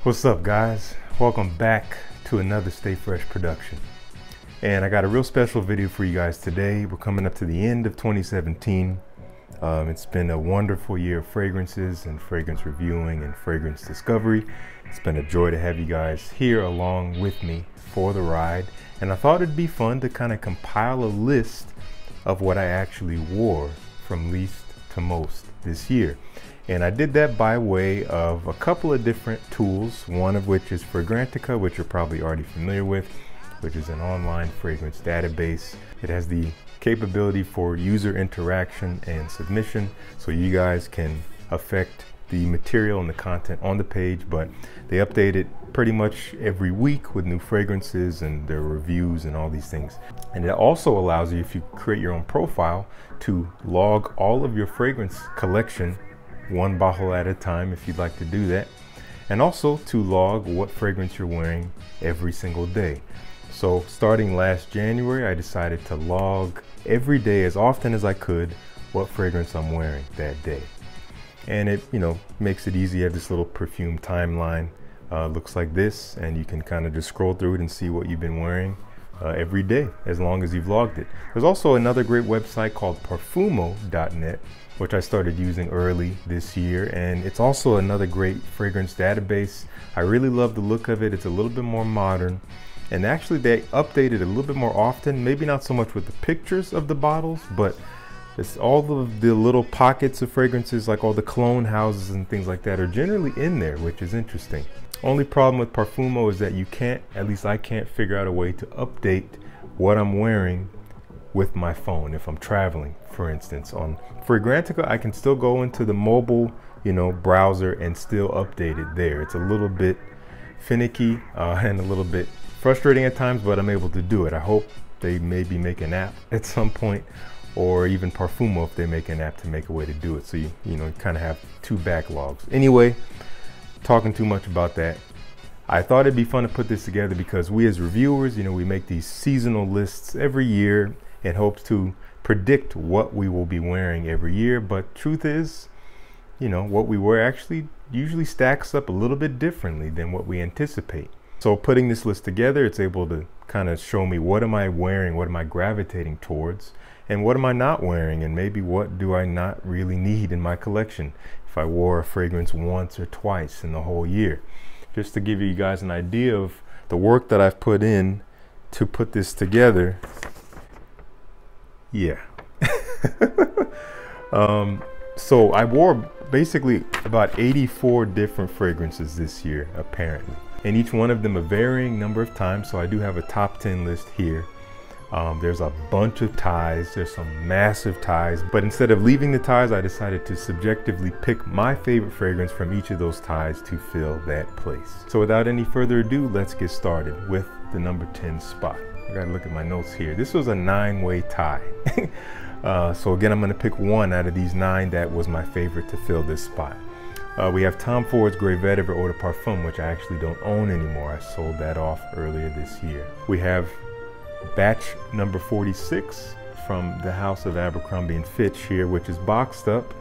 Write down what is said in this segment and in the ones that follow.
What's up, guys? Welcome back to another Stay Fresh production. And I got a real special video for you guys today. We're coming up to the end of 2017. It's been a wonderful year of fragrances and fragrance reviewing and fragrance discovery. It's been a joy to have you guys here along with me for the ride. And I thought it'd be fun to kind of compile a list of what I actually wore from least to most this year. And I did that by way of a couple of different tools, one of which is Fragrantica, which you're probably already familiar with, which is an online fragrance database. It has the capability for user interaction and submission, so you guys can affect the material and the content on the page, but they update it pretty much every week with new fragrances and their reviews and all these things. And it also allows you, if you create your own profile, to log all of your fragrance collection one bottle at a time if you'd like to do that, and also to log what fragrance you're wearing every single day. So starting last January, I decided to log every day as often as I could what fragrance I'm wearing that day. And it, makes it easy. You have this little perfume timeline, looks like this, and you can kind of just scroll through it and see what you've been wearing every day as long as you've logged it. There's also another great website called Parfumo.net, which I started using early this year, and it's also another great fragrance database. I really love the look of it. It's a little bit more modern, and actually they update it a little bit more often, maybe not so much with the pictures of the bottles, but it's all of the little pockets of fragrances, like all the cologne houses and things like that, are generally in there, which is interesting. Only problem with Parfumo is that you can't, at least I can't, figure out a way to update what I'm wearing with my phone if I'm traveling. For instance, on Fragrantica, I can still go into the mobile, browser and still update it there. It's a little bit finicky and a little bit frustrating at times, but I'm able to do it. I hope they maybe make an app at some point, or even Parfumo if they make an app to make a way to do it. So you kind of have two backlogs. Anyway, talking too much about that. I thought it'd be fun to put this together because we as reviewers, we make these seasonal lists every year in hopes to predict what we will be wearing every year. But truth is, what we wear actually usually stacks up a little bit differently than what we anticipate. So putting this list together, it's able to kind of show me what am I wearing, what am I gravitating towards, and what am I not wearing, and maybe what do I not really need in my collection if I wore a fragrance once or twice in the whole year. Just to give you guys an idea of the work that I've put in to put this together. Yeah. So I wore basically about 84 different fragrances this year, apparently. And each one of them a varying number of times. So I do have a top 10 list here. There's a bunch of ties. There's some massive ties. But instead of leaving the ties, I decided to subjectively pick my favorite fragrance from each of those ties to fill that place. So without any further ado, let's get started with the number 10 spot. I gotta look at my notes here. This was a 9-way tie. So again, I'm gonna pick one out of these 9 that was my favorite to fill this spot. We have Tom Ford's Vetiver Eau de Parfum, which I actually don't own anymore. I sold that off earlier this year. We have batch number 46 from the House of Abercrombie & Fitch here, which is boxed up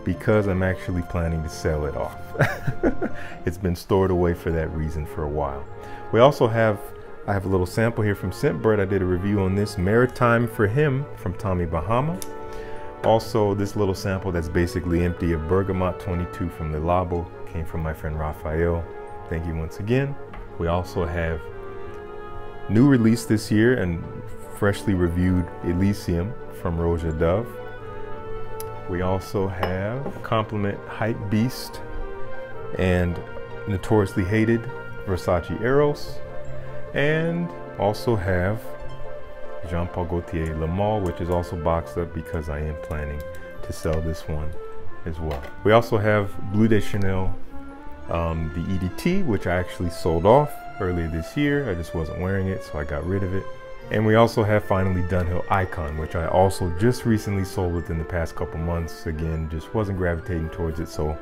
because I'm actually planning to sell it off. It's been stored away for that reason for a while. We also have I have a little sample here from Scentbird. I did a review on this, Maritime for Him from Tommy Bahama. Also, this little sample that's basically empty of Bergamot 22 from Le Labo, came from my friend Raphael. Thank you once again. We also have new release this year and freshly reviewed Elysium from Roja Dove. We also have Compliment Hype Beast and Notoriously Hated Versace Eros. And also have Jean Paul Gaultier Le Male, which is also boxed up because I am planning to sell this one as well. We also have Bleu de Chanel, the EDT, which I actually sold off earlier this year. I just wasn't wearing it, so I got rid of it. And we also have finally Dunhill Icon, which I also just recently sold within the past couple months. Again, just wasn't gravitating towards it, so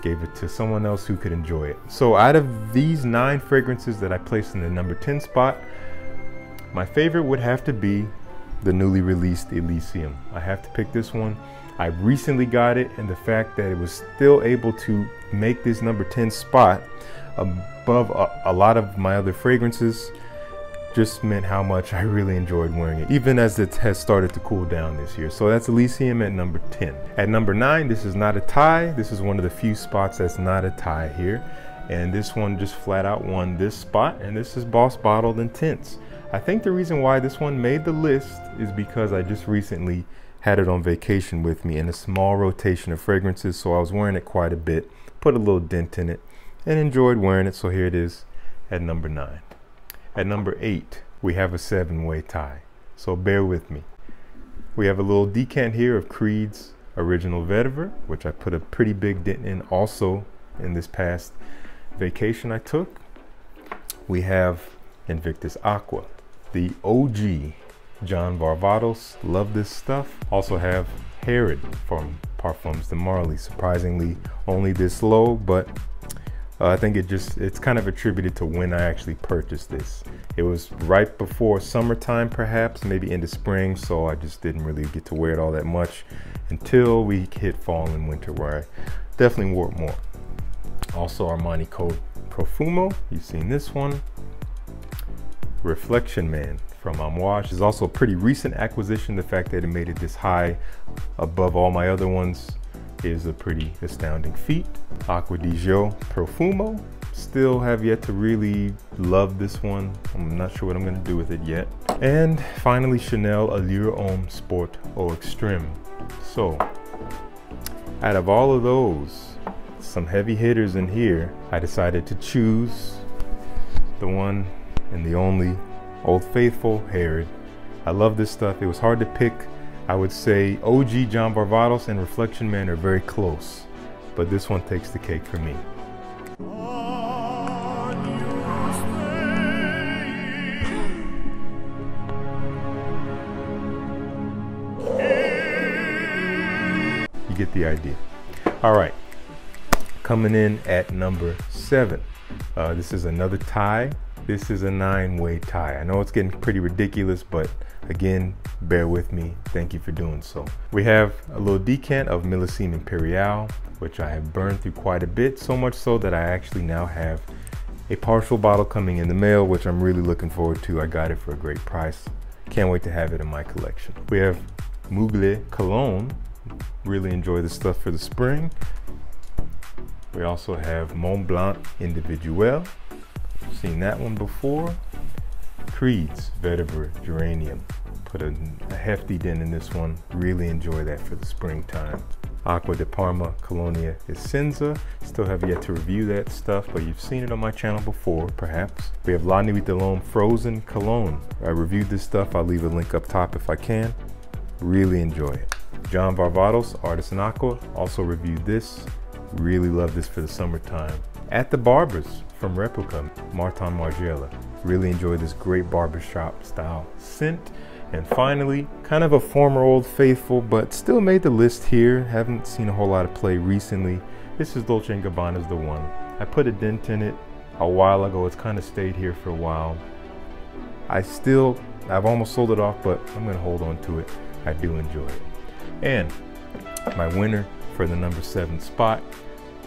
gave it to someone else who could enjoy it. So out of these 9 fragrances that I placed in the number 10 spot, my favorite would have to be the newly released Elysium. I have to pick this one. I recently got it, and the fact that it was still able to make this number 10 spot above a lot of my other fragrances just meant how much I really enjoyed wearing it, even as it has started to cool down this year. So that's Elysium at number 10. At number 9, this is not a tie. This is one of the few spots that's not a tie here. And this one just flat out won this spot, and this is Boss Bottled Intense. I think the reason why this one made the list is because I just recently had it on vacation with me in a small rotation of fragrances, so I was wearing it quite a bit, put a little dent in it, and enjoyed wearing it, so here it is at number 9. At number 8, we have a 7-way tie, so bear with me. We have a little decant here of Creed's original Vetiver, which I put a pretty big dent in also in this past vacation I took. We have Invictus Acqua, the OG John Varvatos, love this stuff. Also have Herod from Parfums de Marly, surprisingly only this low, but I think it's kind of attributed to when I actually purchased this. It was right before summertime, perhaps, maybe into spring, so I just didn't really get to wear it all that much until we hit fall and winter, where I definitely wore it more. Also Armani Code Profumo, you've seen this one. Reflection Man from Amouage is also a pretty recent acquisition. The fact that it made it this high above all my other ones is a pretty astounding feat. Acqua di Gio Profumo, still have yet to really love this one. I'm not sure what I'm gonna do with it yet. And finally, Chanel Allure Homme Sport Eau Extreme. So, out of all of those, some heavy hitters in here, I decided to choose the one and the only Old Faithful Herod. I love this stuff. It was hard to pick. I would say OG John Varvatos and Reflection Man are very close, but this one takes the cake for me. You get the idea. All right, coming in at number 7. This is another tie. This is a 9-way tie. I know it's getting pretty ridiculous, but again, bear with me. Thank you for doing so. We have a little decant of Millésime Impérial, which I have burned through quite a bit, so much so that I actually now have a partial bottle coming in the mail, which I'm really looking forward to. I got it for a great price. Can't wait to have it in my collection. We have Mugler Cologne. Really enjoy this stuff for the spring. We also have Mont Blanc Individuel. Seen that one before. Creed's Vetiver Geranium. Put a hefty dent in this one. Really enjoy that for the springtime. Acqua di Parma Colonia Essenza. Still have yet to review that stuff, but you've seen it on my channel before, perhaps. We have La Nuit de l'Homme Frozen Cologne. I reviewed this stuff. I'll leave a link up top if I can. Really enjoy it. John Varvatos Artisan Acqua. Also reviewed this. Really love this for the summertime. At the Barbers from Replica, Martin Margiela. Really enjoy this great barbershop style scent. And finally, kind of a former Old Faithful, but still made the list here. Haven't seen a whole lot of play recently. This is Dolce & Gabbana's The One. I put a dent in it a while ago. It's kind of stayed here for a while. I've almost sold it off, but I'm gonna hold on to it. I do enjoy it. And my winner for the number 7 spot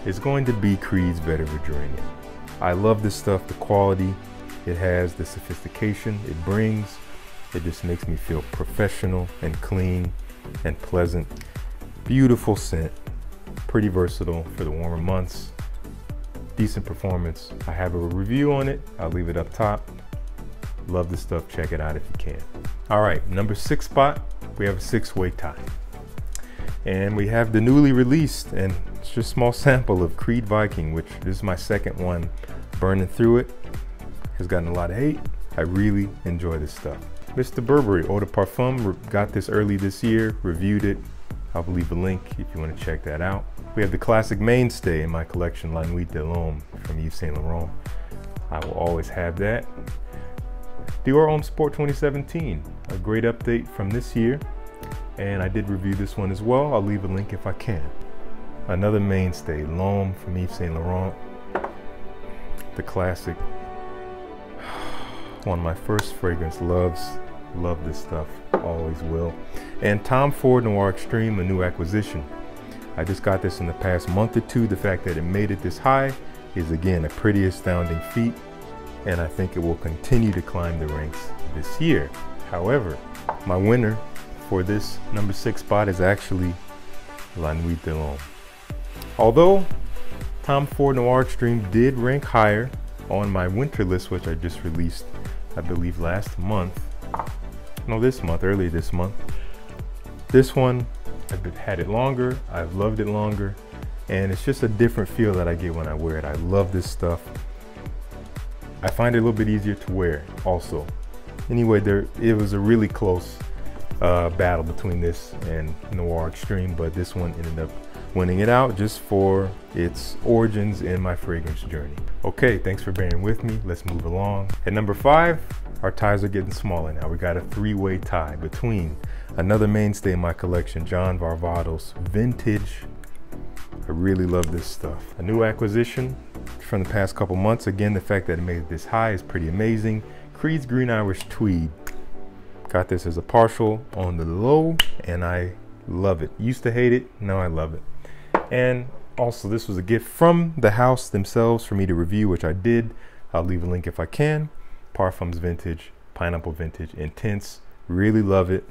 is going to be Creed's Vetiver Geranium. I love this stuff, the quality it has, the sophistication it brings. It just makes me feel professional and clean and pleasant. Beautiful scent, pretty versatile for the warmer months. Decent performance. I have a review on it. I'll leave it up top. Love this stuff, check it out if you can. All right, number 6 spot, we have a 6-way tie. And we have the newly released, and it's just a small sample of Creed Viking, which is my second one. Burning through it, has gotten a lot of hate. I really enjoy this stuff. Mr. Burberry Eau de Parfum, got this early this year, reviewed it. I'll leave a link if you want to check that out. We have the classic mainstay in my collection, La Nuit de l'Homme from Yves Saint Laurent. I will always have that. Dior Homme Sport 2017, a great update from this year. And I did review this one as well. I'll leave a link if I can. Another mainstay, L'Homme from Yves Saint Laurent. The classic. One of my first fragrance loves. Love this stuff, always will. And Tom Ford Noir Extreme, a new acquisition. I just got this in the past month or two. The fact that it made it this high is again a pretty astounding feat, and I think it will continue to climb the ranks this year. However, my winner for this number 6 spot is actually La Nuit de l'Homme. Although Tom Ford Noir Extreme did rank higher on my winter list, which I just released, I believe last month. No, this month, earlier this month. This one, I've had it longer, I've loved it longer, and it's just a different feel that I get when I wear it. I love this stuff. I find it a little bit easier to wear also. Anyway, it was a really close battle between this and Noir Extreme, but this one ended up winning it out just for its origins in my fragrance journey. Okay, thanks for bearing with me. Let's move along. At number 5, our ties are getting smaller now. We got a 3-way tie between another mainstay in my collection, John Varvatos Vintage. I really love this stuff. A new acquisition from the past couple months. Again, the fact that it made it this high is pretty amazing. Creed's Green Irish Tweed. Got this as a partial on the low, and I love it. Used to hate it, now I love it. And also, this was a gift from the house themselves for me to review, which I did. I'll leave a link if I can. Parfums Vintage, Pineapple Vintage, Intense. Really love it.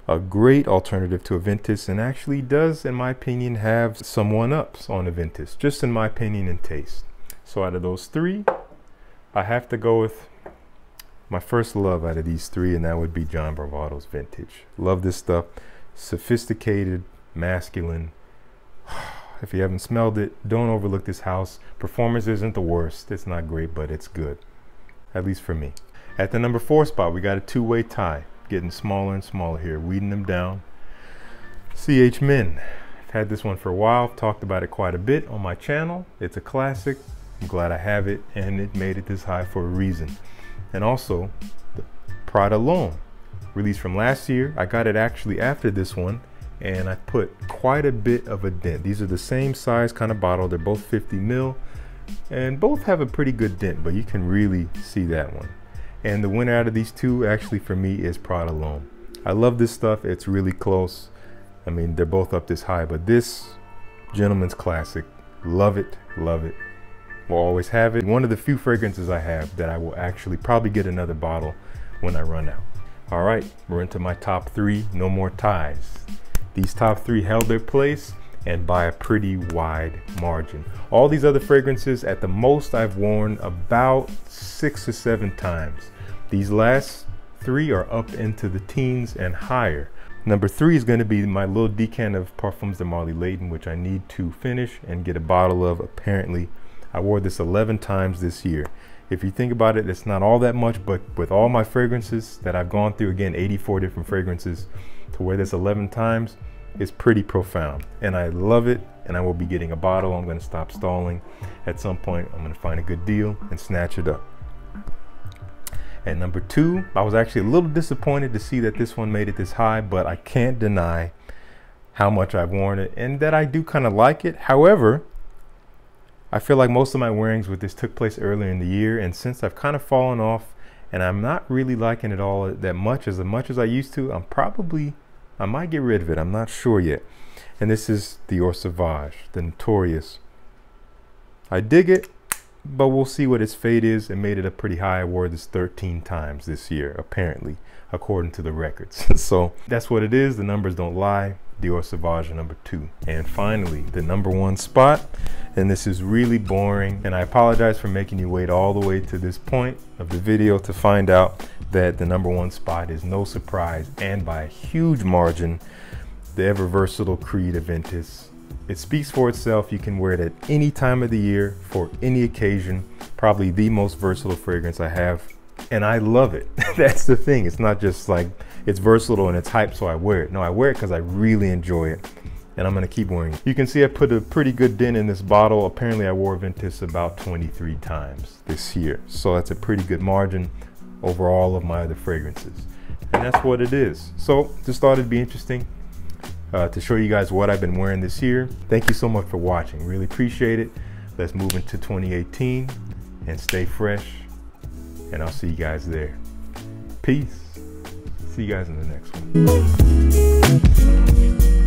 A great alternative to a Ventus, and actually does, in my opinion, have some one-ups on a Ventus, just in my opinion and taste. So out of those 3, I have to go with my first love out of these 3, and that would be John Varvatos Vintage. Love this stuff. Sophisticated, masculine. If you haven't smelled it, don't overlook this house. Performance isn't the worst. It's not great, but it's good, at least for me. At the number 4 spot, we got a 2-way tie. Getting smaller and smaller here, weeding them down. CH Men. I've had this one for a while. I've talked about it quite a bit on my channel. It's a classic. I'm glad I have it, and it made it this high for a reason. And also, the Prada L'Homme, released from last year. I got it actually after this one, and I put quite a bit of a dent. These are the same size kind of bottle. They're both 50 ml, and both have a pretty good dent, but you can really see that one. And the winner out of these 2 actually for me is Prada L'Homme. I love this stuff. It's really close. I mean, they're both up this high, but this gentleman's classic. Love it, love it. Will always have it. One of the few fragrances I have that I will actually probably get another bottle when I run out. All right, we're into my top 3, no more ties. These top 3 held their place, and by a pretty wide margin. All these other fragrances, at the most, I've worn about 6 or 7 times. These last 3 are up into the teens and higher. Number 3 is going to be my little decant of Parfums de Marly Layton, which I need to finish and get a bottle of. Apparently, I wore this 11 times this year. If you think about it, it's not all that much, but with all my fragrances that I've gone through, again, 84 different fragrances, to wear this 11 times is pretty profound, and I love it. And I will be getting a bottle. I'm going to stop stalling. At some point, I'm going to find a good deal and snatch it up. At number 2, I was actually a little disappointed to see that this one made it this high, but I can't deny how much I've worn it and that I do kind of like it. However, I feel like most of my wearings with this took place earlier in the year, and since I've kind of fallen off and I'm not really liking it all that much as I used to, I might get rid of it. I'm not sure yet. And this is Dior Sauvage, the notorious. I dig it, but we'll see what its fate is. It made it up pretty high. I wore this 13 times this year, apparently, according to the records. So that's what it is. The numbers don't lie. Dior Sauvage, number 2. And finally, the number 1 spot. And this is really boring, and I apologize for making you wait all the way to this point of the video to find out that the number 1 spot is no surprise, and by a huge margin, the ever versatile Creed Aventus. It speaks for itself. You can wear it at any time of the year for any occasion. Probably the most versatile fragrance I have, and I love it. That's the thing. It's not just like it's versatile and it's hype so I wear it. No, I wear it because I really enjoy it, and I'm going to keep wearing it. You can see I put a pretty good dent in this bottle. Apparently I wore Aventus about 23 times this year, so that's a pretty good margin over all of my other fragrances, and that's what it is. So just thought it'd be interesting to show you guys what I've been wearing this year. Thank you so much for watching. Really appreciate it. Let's move into 2018 and stay fresh, and I'll see you guys there. Peace. See you guys in the next one.